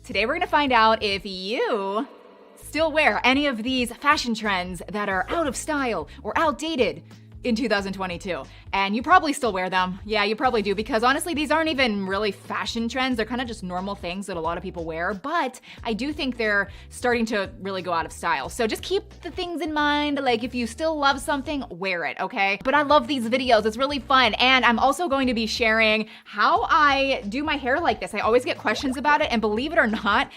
Today we're gonna find out if you still wear any of these fashion trends that are out of style or outdated in 2022. And you probably still wear them. Yeah, you probably do, because honestly, these aren't even really fashion trends. They're kind of just normal things that a lot of people wear, but I do think they're starting to really go out of style. So just keep the things in mind. Like, if you still love something, wear it, okay? But I love these videos. It's really fun. And I'm also going to be sharing how I do my hair like this. I always get questions about it, and believe it or not,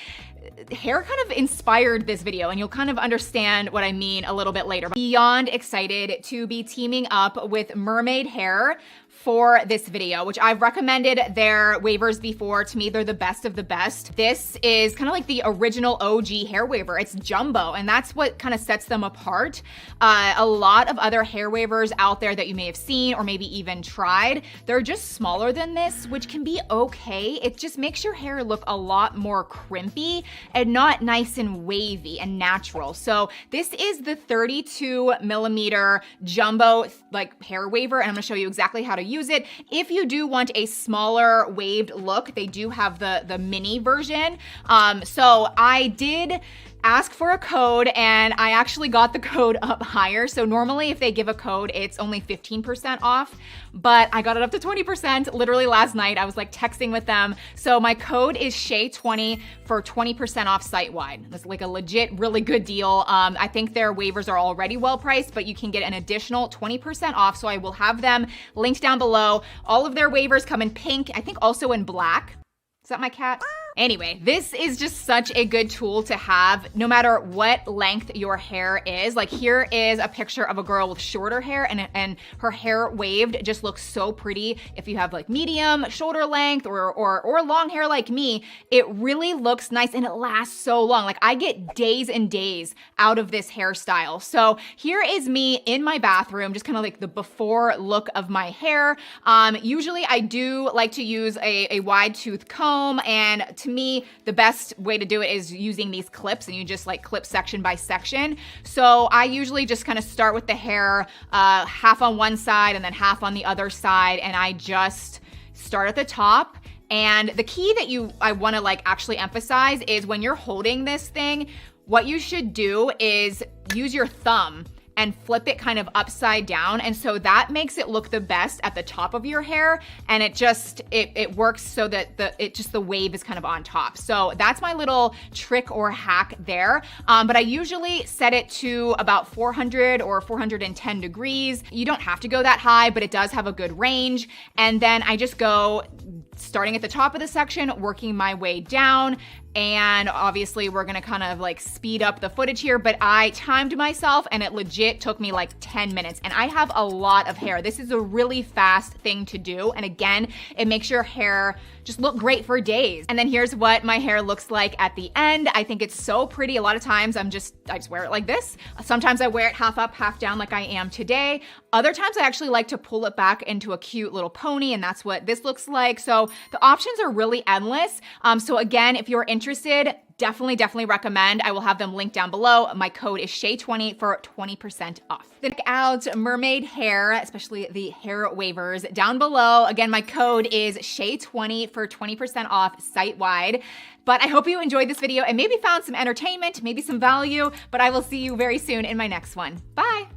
hair kind of inspired this video, and you'll kind of understand what I mean a little bit later. Beyond excited to be teaming up with Mermade Hair for this video, which I've recommended their wavers before. To me, they're the best of the best. This is kind of like the original OG hair waver. It's jumbo, and that's what kind of sets them apart. A lot of other hair wavers out there that you may have seen or maybe even tried, they're just smaller than this, which can be okay. It just makes your hair look a lot more crimpy and not nice and wavy and natural. So this is the 32 millimeter jumbo like hair waver, and I'm gonna show you exactly how to use it. If you do want a smaller waved look, they do have the mini version. So I did ask for a code, and I actually got the code up higher. So normally if they give a code, it's only 15% off, but I got it up to 20% literally last night. I was like texting with them. So my code is Shea20 for 20% off site-wide. That's like a legit, really good deal. I think their waivers are already well priced, but you can get an additional 20% off. So I will have them linked down below. All of their waivers come in pink, I think also in black. Is that my cat? Anyway, this is just such a good tool to have no matter what length your hair is. Like, here is a picture of a girl with shorter hair, and her hair waved just looks so pretty. If you have like medium shoulder length or long hair like me, it really looks nice and it lasts so long. Like, I get days and days out of this hairstyle. So here is me in my bathroom, just kind of like the before look of my hair. Usually I do like to use a wide tooth comb, and to me, the best way to do it is using these clips, and you just like clip section by section. So I usually just kind of start with the hair half on one side and then half on the other side, and I just start at the top. And the key that I want to like actually emphasize is when you're holding this thing, what you should do is use your thumb and flip it kind of upside down. And so that makes it look the best at the top of your hair. And it works so that the wave is kind of on top. So that's my little trick or hack there. But I usually set it to about 400 or 410 degrees. You don't have to go that high, but it does have a good range. And then I just go starting at the top of the section, working my way down. And obviously we're gonna kind of like speed up the footage here, but I timed myself and it legit took me like 10 minutes. And I have a lot of hair. This is a really fast thing to do. And again, it makes your hair just look great for days. And then here's what my hair looks like at the end. I think it's so pretty. A lot of times I just wear it like this. Sometimes I wear it half up, half down like I am today. Other times I actually like to pull it back into a cute little pony, and that's what this looks like. So the options are really endless. So again, if you're interested, definitely recommend. I will have them linked down below. My code is Shea20 for 20% off. Check out Mermade Hair, especially the hair wavers down below. Again, my code is Shea20 for 20% off site-wide. But I hope you enjoyed this video and maybe found some entertainment, maybe some value, but I will see you very soon in my next one. Bye.